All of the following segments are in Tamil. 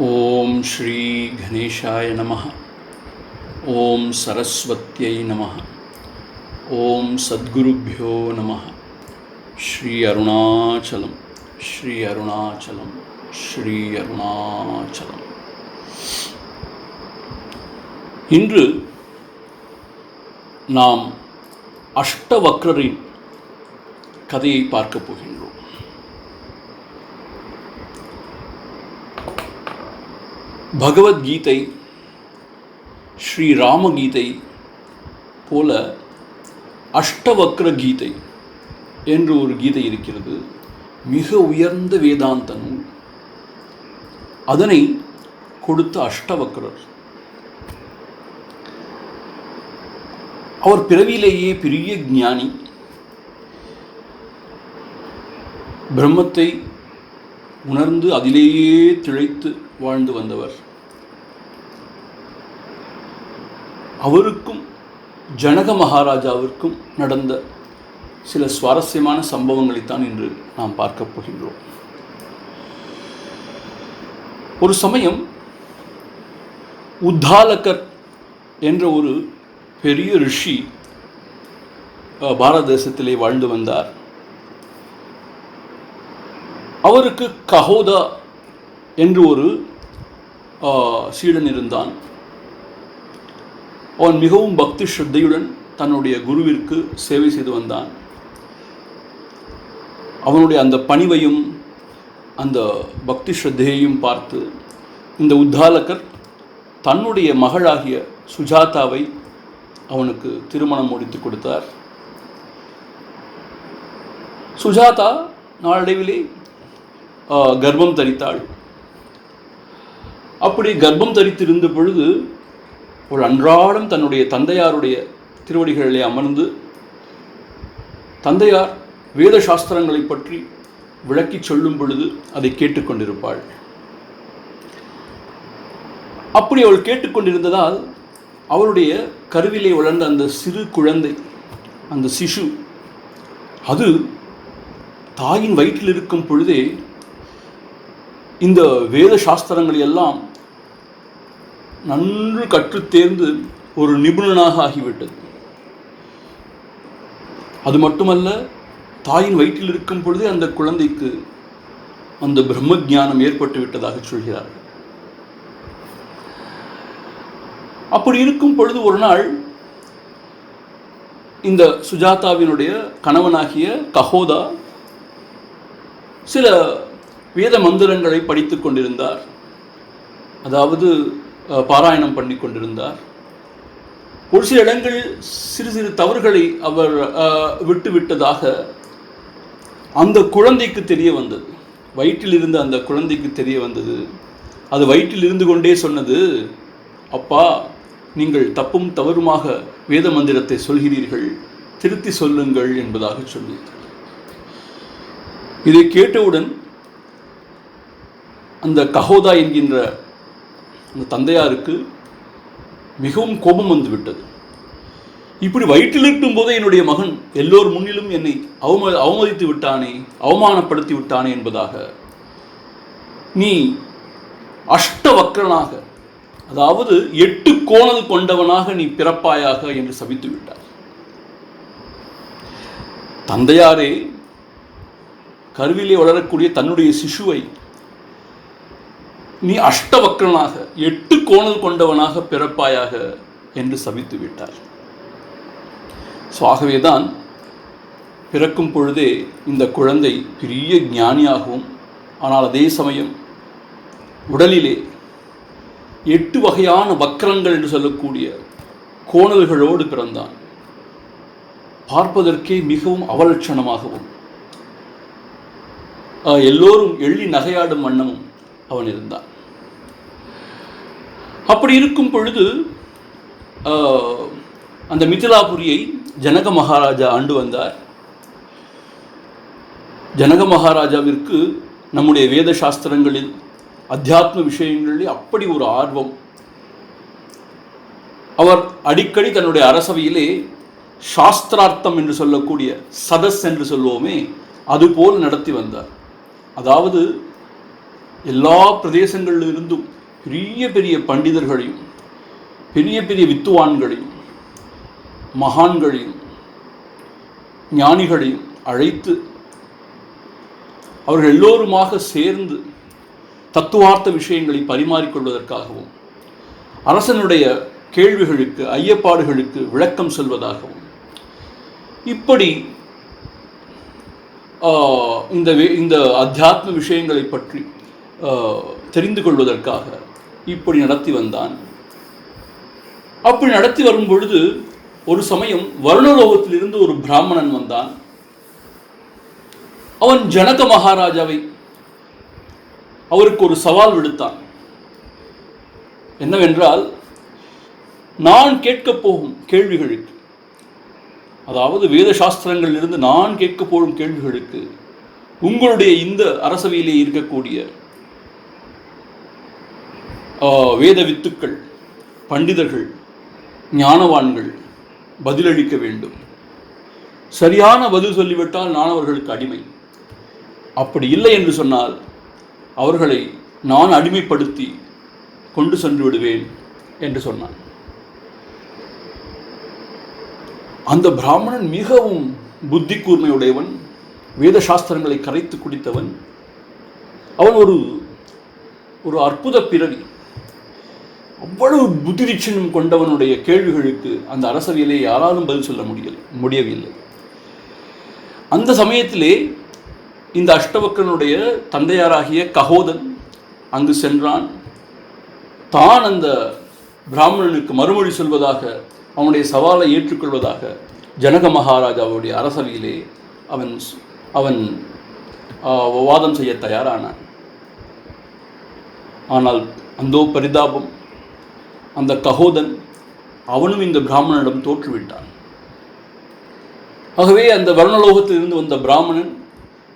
ஓம் ஸ்ரீ கணேஷாய நமः. ஓம் சரஸ்வத்யை நமः. ஓம் சத்குருப்யோ நமः. ஸ்ரீ அருணாச்சலம் ஸ்ரீ அருணாச்சலம் ஸ்ரீ அருணாச்சலம். இன்று நாம் அஷ்டவக்ரரின் கதையை பார்க்கப் போகின்றோம். பகவத்கீதை, ஸ்ரீ ராமகீதை போல அஷ்டவக்ர கீதை என்று ஒரு கீதை இருக்கிறது. மிக உயர்ந்த வேதாந்த நூல். அதனை கொடுத்த அஷ்டவக்ரர். அவர் பிறவியிலேயே பெரிய ஞானி. பிரம்மத்தை உணர்ந்து அதிலேயே திளைத்து வாழ்ந்து வந்தவர். அவருக்கும் ஜனக மகாராஜாவிற்கும் நடந்த சில சுவாரஸ்யமான சம்பவங்களைத்தான் இன்று நாம் பார்க்கப் போகின்றோம். ஒரு சமயம் உத்தாலகர் என்ற ஒரு பெரிய ரிஷி பாரத தேசத்திலே வாழ்ந்து வந்தார். அவருக்கு கஹோதா என்று ஒரு சீடன் இருந்தான். அவன் மிகவும் பக்தி ஸ்ரத்தையுடன் தன்னுடைய குருவிற்கு சேவை செய்து வந்தான். அவனுடைய அந்த பணிவையும் அந்த பக்தி ஸ்ரத்தையையும் பார்த்து இந்த உத்தாலகர் தன்னுடைய மகளாகிய சுஜாதாவை அவனுக்கு திருமணம் முடித்து கொடுத்தார். சுஜாதா நாளடைவிலே கர்ப்பம் தரித்தாள். அப்படி கர்ப்பம் தரித்திருந்த பொழுது ஒரு அன்றாடம் தன்னுடைய தந்தையாருடைய திருவடிகளிலே அமர்ந்து தந்தையார் வேத சாஸ்திரங்களை பற்றி விளக்கி சொல்லும் பொழுது அதை கேட்டுக்கொண்டிருப்பாள். அப்படி அவள் கேட்டுக்கொண்டிருந்ததால் அவளுடைய கருவிலே வளர்ந்த அந்த சிறு குழந்தை, அந்த சிசு, அது தாயின் வயிற்றில் இருக்கும் பொழுதே இந்த வேத சாஸ்திரங்களை எல்லாம் நன்கு கற்றுத் தேர்ந்து ஒரு நிபுணனாக ஆகிவிட்டது. அது மட்டுமல்ல, தாயின் வயிற்றில் இருக்கும் பொழுதே அந்த குழந்தைக்கு அந்த பிரம்ம ஞானம் ஏற்பட்டு விட்டதாக சொல்கிறார். அப்படி இருக்கும் பொழுது ஒரு நாள் இந்த சுஜாதாவினுடைய கணவனாகிய கஹோதா சில வேத மந்திரங்களை படித்துக் கொண்டிருந்தார். அதாவது பாராயணம் பண்ணி கொண்டிருந்தார். ஒரு சில இடங்களில் சிறு சிறு தவறுகளை அவர் விட்டுவிட்டதாக அந்த குழந்தைக்கு தெரிய வந்தது. வயிற்றில் இருந்த அந்த குழந்தைக்கு தெரிய வந்தது. அது வயிற்றில் இருந்து கொண்டே சொன்னது, அப்பா, நீங்கள் தப்பும் தவறுமாக வேத மந்திரத்தை சொல்கிறீர்கள், திருத்தி சொல்லுங்கள் என்பதாக சொல்லி. இதை கேட்டவுடன் அந்த கஹோதா என்கின்ற அந்த தந்தையாருக்கு மிகவும் கோபம் வந்து விட்டது. இப்படி வயிற்றில் இருக்கும் போதே என்னுடைய மகன் எல்லோர் முன்னிலும் என்னை அவமதித்து விட்டானே, அவமானப்படுத்தி விட்டானே என்பதாக நீ அஷ்டவக்ரனாக, அதாவது 8 கோணல் கொண்டவனாக நீ பிறப்பாயாக என்று சபித்து விட்டார். தந்தையாரே கருவிலே வளரக்கூடிய தன்னுடைய சிசுவை நீ அஷ்டவக்ரனாக 8 கோணல் கொண்டவனாக பிறப்பாயாக என்று சபித்து விட்டார். ஆகவேதான் பிறக்கும் பொழுதே இந்த குழந்தை பெரிய ஞானியாகவும், ஆனால் அதே சமயம் உடலிலே 8 வகையான வக்ரங்கள் என்று சொல்லக்கூடிய கோணல்களோடு பிறந்தான். பார்ப்பதற்கே மிகவும் அவலட்சணமாகவும் எல்லோரும் எள்ளி நகையாடும் வண்ணமும் அவன் இருந்தான். அப்படி இருக்கும் பொழுது அந்த மிதிலாபுரியை ஜனக மகாராஜா ஆண்டு வந்தார். ஜனக மகாராஜாவிற்கு நம்முடைய வேத சாஸ்திரங்களில், அத்தியாத்ம விஷயங்களில் அப்படி ஒரு ஆர்வம். அவர் அடிக்கடி தன்னுடைய அரசவையிலே சாஸ்திரார்த்தம் என்று சொல்லக்கூடிய சதஸ் என்று சொல்வோமே, அதுபோல் நடத்தி வந்தார். அதாவது எல்லா பிரதேசங்களிலிருந்தும் பெரிய பெரிய பண்டிதர்களையும் பெரிய பெரிய வித்துவான்களையும் மகான்களையும் ஞானிகளையும் அழைத்து அவர்கள் எல்லோருமாக சேர்ந்து தத்துவார்த்த விஷயங்களை பரிமாறிக்கொள்வதற்காகவும் அரசனுடைய கேள்விகளுக்கு ஐயப்பாடுகளுக்கு விளக்கம் சொல்வதாகவும் இப்படி இந்த அத்தியாத்ம விஷயங்களை பற்றி தெரிந்து கொள்வதற்காக இப்படி நடத்தி வந்தான். அப்படி நடத்தி வரும் பொழுது ஒரு சமயம் வருணலோகத்திலிருந்து ஒரு பிராமணன் வந்தான். அவன் ஜனக மகாராஜாவை அவருக்கு ஒரு சவால் விடுத்தான். என்னவென்றால், நான் கேட்கப் போகும் கேள்விகளுக்கு, அதாவது வேத சாஸ்திரங்களிலிருந்து நான் கேட்கப் போகும் கேள்விகளுக்கு உங்களுடைய இந்த அரசவையிலே இருக்கக்கூடிய வேத வித்துக்கள், பண்டிதர்கள், ஞானவான்கள் பதிலளிக்க வேண்டும். சரியான பதில் சொல்லிவிட்டால் நான் அவர்களுக்கு அடிமை, அப்படி இல்லை என்று சொன்னால் அவர்களை நான் அடிமைப்படுத்தி கொண்டு சென்று விடுவேன் என்று சொன்னான். அந்த பிராமணன் மிகவும் புத்தி கூர்மையுடையவன், வேத சாஸ்திரங்களை கரைத்து குடித்தவன். அவன் ஒரு அற்புத பிறவி. அவ்வளவு புத்திரிச்சனம் கொண்டவனுடைய கேள்விகளுக்கு அந்த அரசவையிலே யாராலும் பதில் சொல்ல முடியவில்லை. அந்த சமயத்திலே இந்த அஷ்டவக்ரனுடைய தந்தையாராகிய கஹோதன் அங்கு சென்றான். தான் அந்த பிராமணனுக்கு மறுமொழி சொல்வதாக, அவனுடைய சவாலை ஏற்றுக்கொள்வதாக ஜனக மகாராஜாவுடைய அரசவையிலே அவன் வாதம் செய்ய தயாரானான். ஆனால் அந்தோ பரிதாபம், அந்த கஹோதன் அவனும் இந்த பிராமணனிடம் தோற்றுவிட்டான். ஆகவே அந்த வருணலோகத்திலிருந்து வந்த பிராமணன்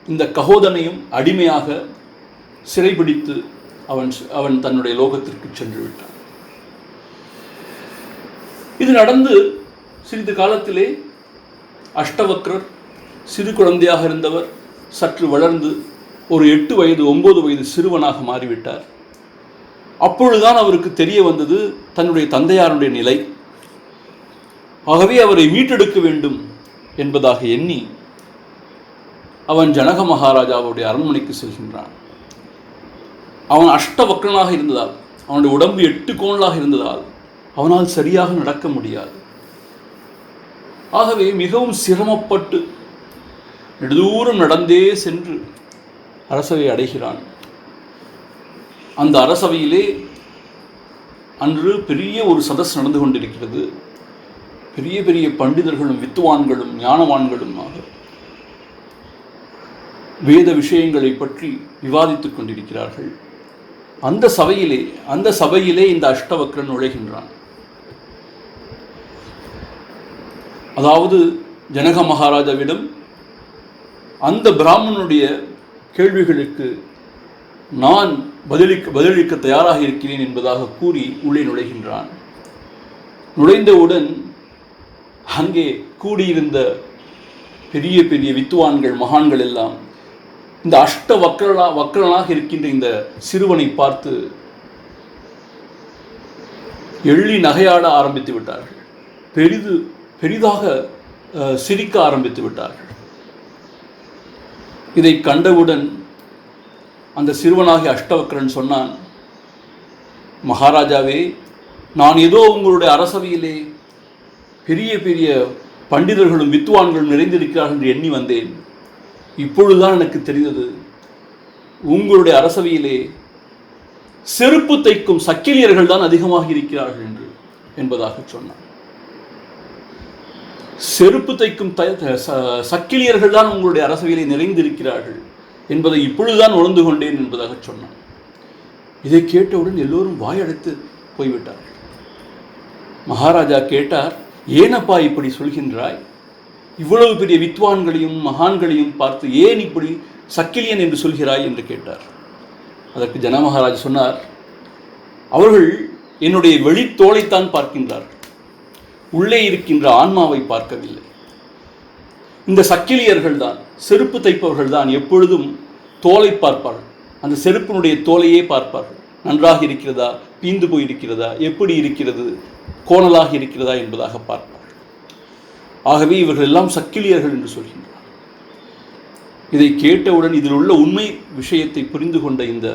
இந்த கஹோதனையும் அடிமையாக சிறைபிடித்து அவன் தன்னுடைய லோகத்திற்கு சென்று விட்டான். இது நடந்து சிறிது காலத்திலே அஷ்டவக்ரர் சிறு குழந்தையாக இருந்தவர் சற்று வளர்ந்து ஒரு 8 வயது 9 வயது சிறுவனாக மாறிவிட்டார். அப்பொழுதுதான் அவருக்கு தெரிய வந்தது தன்னுடைய தந்தையாருடைய நிலை. ஆகவே அவரை மீட்டெடுக்க வேண்டும் என்பதாக எண்ணி அவன் ஜனக மகாராஜாவுடைய அரண்மனைக்கு செல்கின்றான். அவன் அஷ்டவக்ரனாக இருந்ததால், அவனுடைய உடம்பு 8 கோணலாக இருந்ததால் அவனால் சரியாக நடக்க முடியாது. ஆகவே மிகவும் சிரமப்பட்டு நெடுதூரம் நடந்தே சென்று அரசவை அடைகிறான். அந்த அரசவையிலே அன்று பெரிய ஒரு சதஸ் நடந்து கொண்டிருக்கிறது. பெரிய பெரிய பண்டிதர்களும் வித்துவான்களும் ஞானவான்களுமாக வேத விஷயங்களை பற்றி விவாதித்துக் கொண்டிருக்கிறார்கள். அந்த சபையிலே இந்த அஷ்டவக்ரன் நுழைகின்றான். அதாவது ஜனக மகாராஜாவிடம் அந்த பிராமணனுடைய கேள்விகளுக்கு நான் பதிலளிக்க தயாராக இருக்கிறேன் என்பதாக கூறி உள்ளே நுழைகின்றான். நுழைந்தவுடன் அங்கே கூடியிருந்த பெரிய பெரிய வித்துவான்கள் மகான்கள் எல்லாம் இந்த வக்ரனாக இருக்கின்ற இந்த சிறுவனை பார்த்து எள்ளி நகையாட ஆரம்பித்து விட்டார்கள். பெரிதாக சிரிக்க ஆரம்பித்து விட்டார்கள். இதை கண்டவுடன் அந்த சிறுவனாகிய அஷ்டவக்ரன் சொன்னான், மகாராஜாவே, நான் ஏதோ உங்களுடைய அரசவையிலே பெரிய பெரிய பண்டிதர்களும் வித்துவான்களும் நிறைந்திருக்கிறார்கள் என்று எண்ணி வந்தேன். இப்பொழுதுதான் எனக்கு தெரிந்தது உங்களுடைய அரசவையிலே செருப்பு தைக்கும் சக்கிலியர்கள் தான் அதிகமாக இருக்கிறார்கள் என்பதாக சொன்னான். செருப்பு தைக்கும் சக்கிலியர்கள் தான் உங்களுடைய அரசவையிலே நிறைந்திருக்கிறார்கள் என்பதை இப்பொழுதுதான் உணர்ந்து கொண்டேன் என்பதாக சொன்னான். இதை கேட்டவுடன் எல்லோரும் வாயடைத்து போய்விட்டார்கள். மகாராஜா கேட்டார், ஏனப்பா இப்படி சொல்கின்றாய்? இவ்வளவு பெரிய வித்வான்களையும் மகான்களையும் பார்த்து ஏன் இப்படி சக்கிலியன் என்று சொல்கிறாய் என்று கேட்டார். அதற்கு ஜனமகாராஜ் சொன்னார், அவர்கள் என்னுடைய வெளித்தோலைத்தான் பார்க்கின்றார்கள், உள்ளே இருக்கின்ற ஆன்மாவை பார்க்கவில்லை. இந்த சக்கிலியர்கள் தான், செருப்பு தைப்பவர்கள் தான் எப்பொழுதும் தோலை பார்ப்பார்கள், அந்த செருப்பினுடைய தோலையே பார்ப்பார்கள். நன்றாக இருக்கிறதா, பீந்து போயிருக்கிறதா, எப்படி இருக்கிறது, கோணலாக இருக்கிறதா என்பதாக பார்ப்பார்கள். ஆகவே இவர்கள் எல்லாம் சக்கிலியர்கள் என்று சொல்கின்றார். இதை கேட்டவுடன் இதில் உள்ள உண்மை விஷயத்தை புரிந்து கொண்ட இந்த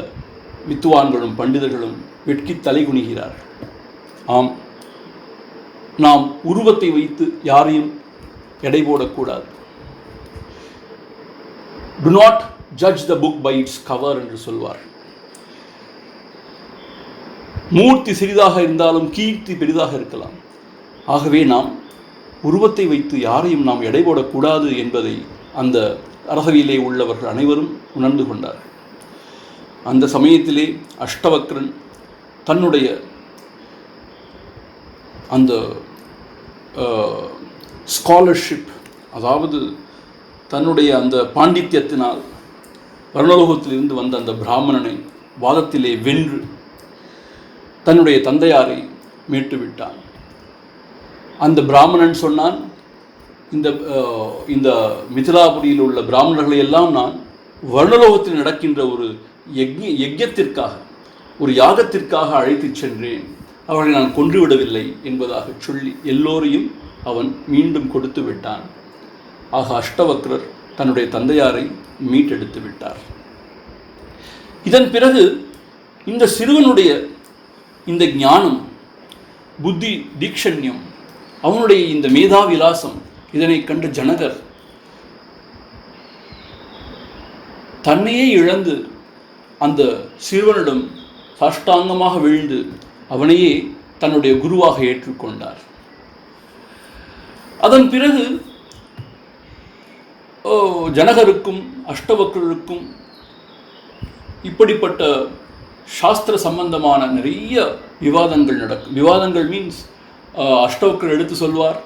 வித்துவான்களும் பண்டிதர்களும் வெட்கி தலைகுனிகிறார்கள். ஆம், நாம் உருவத்தை வைத்து யாரையும் எடை போடக்கூடாது. Do not judge the book by its cover என்று சொல்வார். மூர்த்தி சிறிதாக இருந்தாலும் கீர்த்தி பெரிதாக இருக்கலாம். ஆகவே நாம் உருவத்தை வைத்து யாரையும் நாம் எடை போடக்கூடாது என்பதை அந்த அரசவையிலே உள்ளவர்கள் அனைவரும் உணர்ந்து கொண்டார்கள். அந்த சமயத்திலே அஷ்டவக்ரன் தன்னுடைய அந்த ஸ்காலர்ஷிப், அதாவது தன்னுடைய அந்த பாண்டித்யத்தினால் பரலோகத்திலிருந்து வந்த அந்த பிராமணனை வாதத்திலே வென்று தன்னுடைய தந்தையாரை மீட்டுவிட்டான். அந்த பிராமணன் சொன்னான், இந்த மிதிலாபுரியில் உள்ள பிராமணர்களை எல்லாம் நான் வர்ணலோகத்தில் நடக்கின்ற ஒரு யஜ்யத்திற்காக, ஒரு யாகத்திற்காக அழைத்துச் சென்றேன், அவர்களை நான் கொன்றுவிடவில்லை என்பதாக சொல்லி எல்லோரையும் அவன் மீண்டும் கொடுத்து விட்டான். ஆக அஷ்டவக்ரர் தன்னுடைய தந்தையாரை மீட்டெடுத்து விட்டார். இதன் பிறகு இந்த சிறுவனுடைய இந்த ஞானம், புத்தி தீக்ஷண்யம், அவனுடைய இந்த மேதாவிலாசம், இதனை கண்ட ஜனகர் தன்னையே இழந்து அந்த சிறுவனிடம் சாஷ்டாங்கமாக விழுந்து அவனையே தன்னுடைய குருவாக ஏற்றுக்கொண்டார். அதன் பிறகு ஜனகருக்கும் அஷ்டவக்ரருக்கும் இப்படிப்பட்ட சாஸ்திர சம்பந்தமான நிறைய விவாதங்கள் நடக்கும். விவாதங்கள் மீன்ஸ் அஷ்டவக்ரர் எடுத்து சொல்வார்,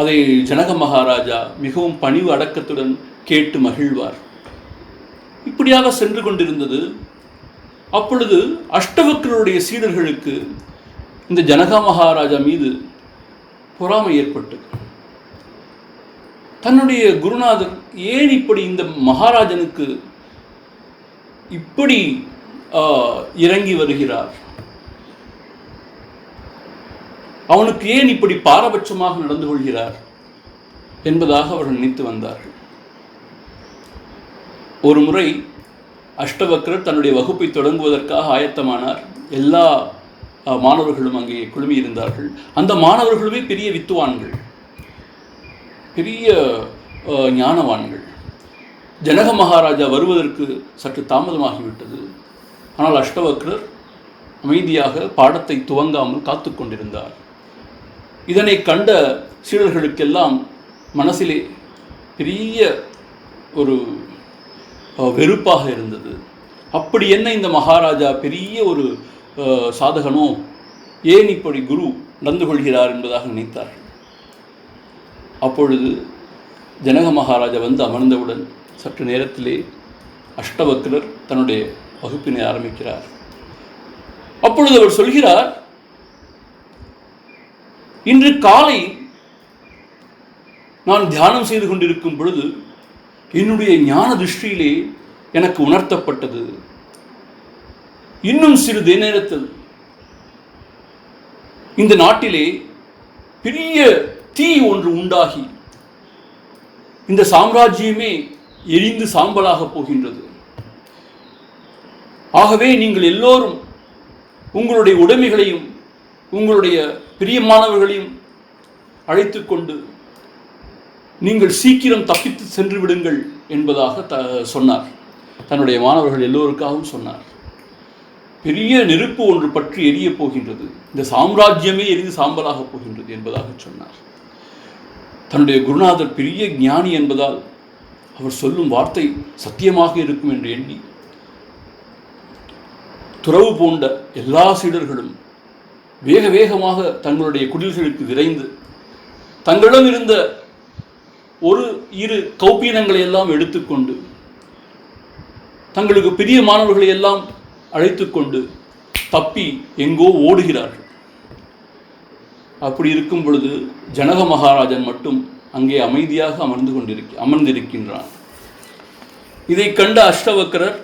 அதை ஜனக மகாராஜா மிகவும் பணிவு அடக்கத்துடன் கேட்டு மகிழ்வார். இப்படியாக சென்று கொண்டிருந்தது. அப்பொழுது அஷ்டவக்ரருடைய சீடர்களுக்கு இந்த ஜனக மகாராஜா மீது பொறாமை ஏற்பட்டு, தன்னுடைய குருநாதர் ஏன் இப்படி இந்த மகாராஜனுக்கு இப்படி இறங்கி வருகிறார், அவனுக்கு ஏன் இப்படி பாரபட்சமாக நடந்து கொள்கிறார் என்பதாக அவர்கள் நினைத்து வந்தார்கள். ஒரு முறை அஷ்டவக்ரர் தன்னுடைய வகுப்பை தொடங்குவதற்காக ஆயத்தமானார். எல்லா மாணவர்களும் அங்கே குழுமியிருந்தார்கள். அந்த மாணவர்களுமே பெரிய வித்துவான்கள், பெரிய ஞானவான்கள். ஜனக மகாராஜா வருவதற்கு சற்று தாமதமாகிவிட்டது. ஆனால் அஷ்டவக்ரர் அமைதியாக பாடத்தை துவங்காமல் காத்து கொண்டிருந்தார். இதனை கண்ட சீடர்களுக்கெல்லாம் மனசிலே பெரிய ஒரு வெறுப்பாக இருந்தது. அப்படி என்ன இந்த மகாராஜா பெரிய ஒரு சாதகனோ, ஏன் இப்படி குரு நடந்து கொள்கிறார் என்பதாக நினைத்தார்கள். அப்பொழுது ஜனக மகாராஜா வந்து அமர்ந்தவுடன் சற்று நேரத்திலே அஷ்டவக்ரர் தன்னுடைய வகுப்பினை ஆரம்பிக்கிறார். அப்பொழுது அவர் சொல்கிறார், இன்று காலை நான் தியானம் செய்து கொண்டிருக்கும் பொழுது என்னுடைய ஞான திருஷ்டியிலே எனக்கு உணர்த்தப்பட்டது, இன்னும் சிறிது நேரத்தில் இந்த நாட்டிலே பெரிய தீ ஒன்று உண்டாகி இந்த சாம்ராஜ்யமே எரிந்து சாம்பலாக போகின்றது. ஆகவே நீங்கள் எல்லோரும் உங்களுடைய உடைமைகளையும் உங்களுடைய பிரியமானவர்களையும் அழைத்து கொண்டு நீங்கள் சீக்கிரம் தப்பித்து சென்று விடுங்கள் என்பதாக சொன்னார். தன்னுடைய மாணவர்கள் எல்லோருக்காகவும் சொன்னார். பெரிய நெருப்பு ஒன்று பற்றி எரிய போகின்றது, இந்த சாம்ராஜ்யமே எரிந்து சாம்பலாக போகின்றது என்பதாக சொன்னார். தன்னுடைய குருநாதர் பெரிய ஞானி என்பதால் அவர் சொல்லும் வார்த்தை சத்தியமாக இருக்கும் என்று எண்ணி துறவு பூண்ட எல்லா சீடர்களும் வேக வேகமாக தங்களுடைய குடில்களுக்கு விரைந்து தங்களிடம் இருந்த ஒரு இரு கௌப்பீனங்களை எல்லாம் எடுத்துக்கொண்டு தங்களுக்கு பெரிய மாணவர்களை எல்லாம் அழைத்துக்கொண்டு தப்பி எங்கோ ஓடுகிறார்கள். அப்படி இருக்கும் பொழுது ஜனக மகாராஜன் மட்டும் அங்கே அமைதியாக அமர்ந்திருக்கின்றான். இதை கண்ட அஷ்டவக்ரர்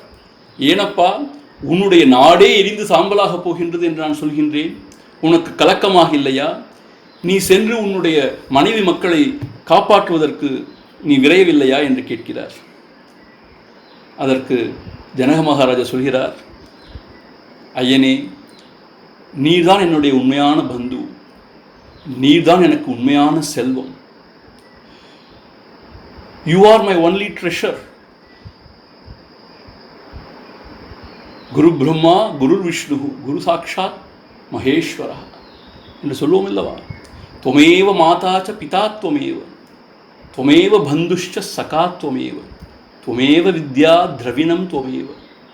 ஏனப்பா, உன்னுடைய நாடே எரிந்து சாம்பலாக போகின்றது என்று நான் சொல்கின்றேன், உனக்கு கலக்கமாக இல்லையா? நீ சென்று உன்னுடைய மனைவி மக்களை காப்பாற்றுவதற்கு நீ விரையவில்லையா என்று கேட்கிறார். அதற்கு ஜனக மகாராஜா சொல்கிறார், ஐயனே, நீர்தான் என்னுடைய உண்மையான பந்து, நீர்தான் எனக்கு உண்மையான செல்வம். You are my only treasure. Guru Brahma Guru Vishnu Guru சாட்சாத் மகேஸ்வரா என்று சொல்லுவோம் இல்லவா? துவமேவ மாதாச்ச பிதா துவமேவ, துவமேவ பந்துஷ்ச சகா துவமேவ, துவமேவ வித்யா திரவிணம் துவமேவ,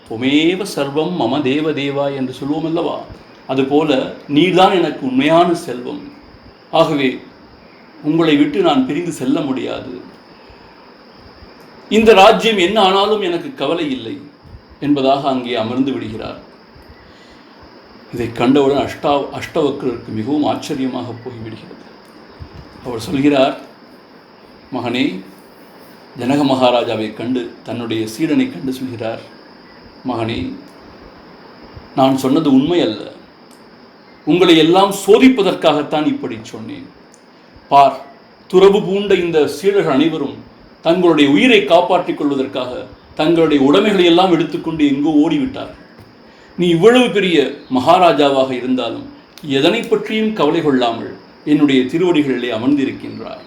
துவமேவ சர்வம் மம தேவ தேவா என்று சொல்லுவோம் அல்லவா? அதுபோல நீர்தான் எனக்கு உண்மையான செல்வம். ஆகவே உங்களை விட்டு நான் பிரிந்து செல்ல முடியாது. இந்த ராஜ்யம் என்ன ஆனாலும் எனக்கு கவலை இல்லை என்பதாக அங்கே அமர்ந்து விடுகிறார். இதை கண்டவுடன் அஷ்டவக்ரருக்கு மிகவும் ஆச்சரியமாக போய்விடுகிறது. அவர் சொல்கிறார், மகனே, ஜனக மகாராஜாவை கண்டு, தன்னுடைய சீடனை கண்டு சொல்கிறார், மகனே, நான் சொன்னது உண்மை அல்ல, உங்களை எல்லாம் சோதிப்பதற்காகத்தான் இப்படி சொன்னேன். பார், துறவு பூண்ட இந்த சீடர்கள் அனைவரும் தங்களுடைய உயிரை காப்பாற்றிக் கொள்வதற்காக தங்களுடைய உடைமைகளை எல்லாம் எடுத்துக்கொண்டு எங்கோ ஓடிவிட்டார். நீ இவ்வளவு பெரிய மகாராஜாவாக இருந்தாலும் எதனை பற்றியும் கவலை கொள்ளாமல் என்னுடைய திருவடிகளிலே அமர்ந்திருக்கின்றார்.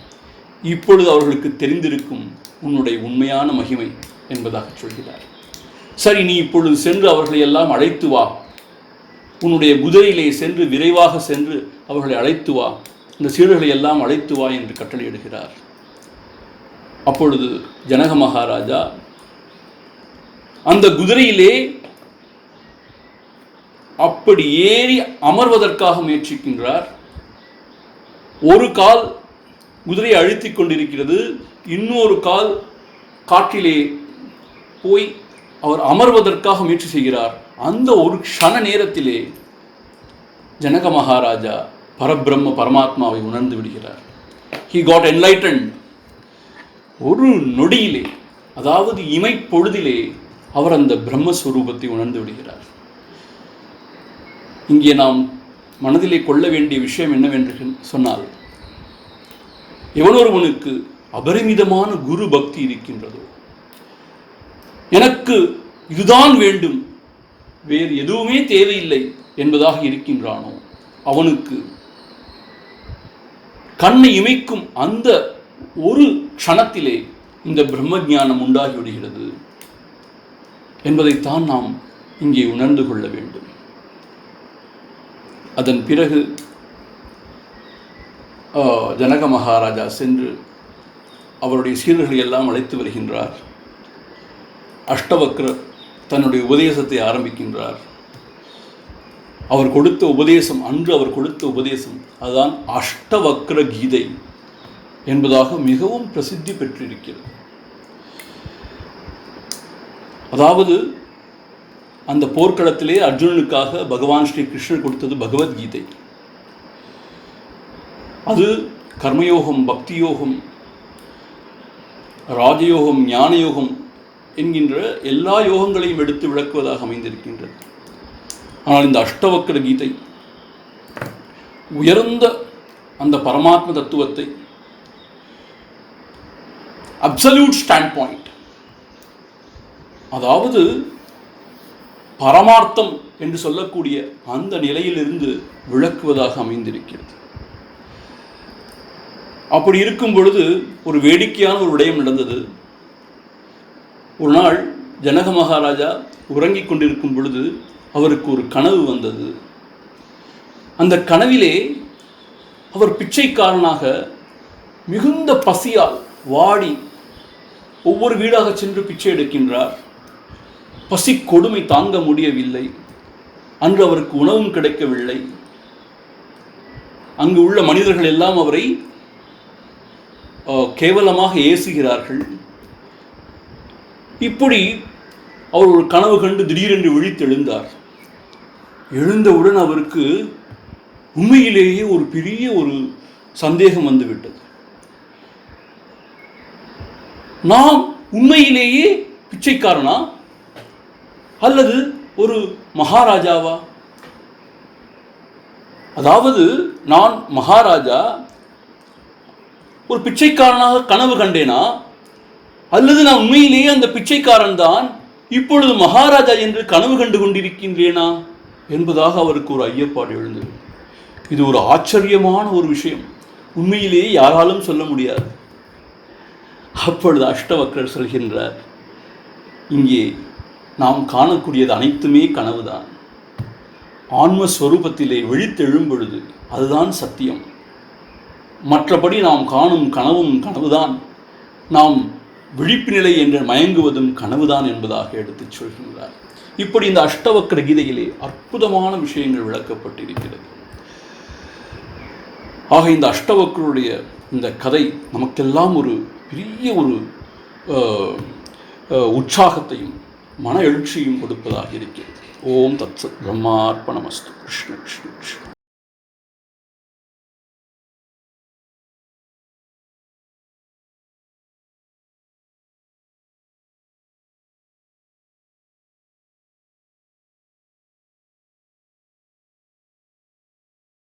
இப்பொழுது அவர்களுக்கு தெரிந்திருக்கும் உன்னுடைய உண்மையான மகிமை என்பதாக சொல்கிறார். சரி, நீ இப்பொழுது சென்று அவர்களை எல்லாம் அழைத்து வா, உன்னுடைய குதிரையிலே சென்று விரைவாக சென்று அவர்களை அழைத்து வா, இந்த சீடர்களை எல்லாம் அழைத்து வா என்று கட்டளையிடுகிறார். அப்பொழுது ஜனக மகாராஜா அந்த குதிரையிலே அப்படி ஏறி அமர்வதற்காக முயற்சிக்கின்றார். ஒரு கால் குதிரையை அழுத்திக் கொண்டிருக்கிறது, இன்னொரு கால் காற்றிலே போய் அவர் அமர்வதற்காக முயற்சி செய்கிறார். அந்த ஒரு க்ஷண நேரத்திலே ஜனக மகாராஜா பரபிரம்ம பரமாத்மாவை உணர்ந்து விடுகிறார். He got enlightened. ஒரு நொடியிலே, அதாவது இமைப்பொழுதிலே அவர் அந்த பிரம்மஸ்வரூபத்தை உணர்ந்து விடுகிறார். இங்கே நாம் மனதிலே கொள்ள வேண்டிய விஷயம் என்னவென்று சொன்னால், எவனொருவனுக்கு அபரிமிதமான குரு பக்தி இருக்கின்றதோ, எனக்கு இதுதான் வேண்டும், வேறு எதுவுமே தேவையில்லை என்பதாக இருக்கின்றானோ, அவனுக்கு கண்ணை இமைக்கும் அந்த ஒரு க்ஷணத்திலே இந்த பிரம்ம ஞானம் உண்டாகிவிடுகிறது என்பதைத்தான் நாம் இங்கே உணர்ந்து கொள்ள வேண்டும். அதன் பிறகு ஜனக மகாராஜா சென்று அவருடைய சீடர்களை எல்லாம் அழைத்து வருகின்றார். அஷ்டவக்ரர் தன்னுடைய உபதேசத்தை ஆரம்பிக்கின்றார். அவர் கொடுத்த உபதேசம், அன்று அவர் கொடுத்த உபதேசம் அதுதான் அஷ்டவக்ர கீதை என்பதாக மிகவும் பிரசித்தி பெற்றிருக்கிறது. அதாவது அந்த போர்க்களத்திலே அர்ஜுனனுக்காக பகவான் ஸ்ரீ கிருஷ்ணர் கொடுத்தது பகவத்கீதை. அது கர்மயோகம், பக்தி யோகம், ராஜயோகம், ஞான யோகம் என்கின்ற எல்லா யோகங்களையும் எடுத்து விளக்குவதாக அமைந்திருக்கின்றது. ஆனால் இந்த அஷ்டவக்ர கீதை உயர்ந்த அந்த பரமாத்ம தத்துவத்தை, அப்சல்யூட் ஸ்டாண்ட் பாயிண்ட், அதாவது பரமார்த்தம் என்று சொல்லக்கூடிய அந்த நிலையிலிருந்து விளக்குவதாக அமைந்திருக்கிறது. அப்படி இருக்கும் பொழுது ஒரு வேடிக்கையான ஒரு விடயம் நடந்தது. ஒரு நாள் ஜனக மகாராஜா உறங்கிக் கொண்டிருக்கும் பொழுது அவருக்கு ஒரு கனவு வந்தது. அந்த கனவிலே அவர் பிச்சைக்காரனாக மிகுந்த பசியால் வாடி ஒவ்வொரு வீடாக சென்று பிச்சை எடுக்கின்றார். பசி கொடுமை தாங்க முடியவில்லை. அன்று அவருக்கு உணவும் கிடைக்கவில்லை. அங்கு உள்ள மனிதர்கள் எல்லாம் அவரை கேவலமாக ஏசுகிறார்கள். இப்படி அவர் ஒரு கனவு கண்டு திடீரென்று விழித்தெழுந்தார். எழுந்தவுடன் அவருக்கு உண்மையிலேயே ஒரு பெரிய ஒரு சந்தேகம் வந்துவிட்டது. நாம் உண்மையிலேயே பிச்சைக்காரனா? அல்லது ஒரு மகாராஜாவா? அதாவது நான் மகாராஜா ஒரு பிச்சைக்காரனாக கனவு கண்டேனா, அல்லது நான் உண்மையிலேயே அந்த பிச்சைக்காரன் தான் இப்பொழுது மகாராஜா என்று கனவு கண்டு கொண்டிருக்கின்றேனா என்பதாக அவருக்கு ஒரு ஐயப்பாடு எழுந்தது. இது ஒரு ஆச்சரியமான ஒரு விஷயம், உண்மையிலேயே யாராலும் சொல்ல முடியாது. அப்பொழுது அஷ்டவக்ரர் சொல்கின்றார், இங்கே நாம் காணக்கூடியது அனைத்துமே கனவுதான். ஆன்மஸ்வரூபத்திலே விழித்தெழும் பொழுது அதுதான் சத்தியம். மற்றபடி நாம் காணும் கனவும் கனவுதான், நாம் விழிப்பு நிலை என்று மயங்குவதும் கனவுதான் என்பதாக எடுத்துச் சொல்கின்றார். இப்படி இந்த அஷ்டவக்ர கீதையிலே அற்புதமான விஷயங்கள் விளக்கப்பட்டிருக்கிறது. ஆக இந்த அஷ்டவக்ருடைய இந்த கதை நமக்கெல்லாம் ஒரு பெரிய ஒரு உற்சாகத்தையும் மன எழுச்சியும் கொடுப்பதாக இருக்கிறது. ஓம் தத்சத் பிரம்மார்ப்பணமஸ்து. கிருஷ்ண கிருஷ்ண கிருஷ்ண.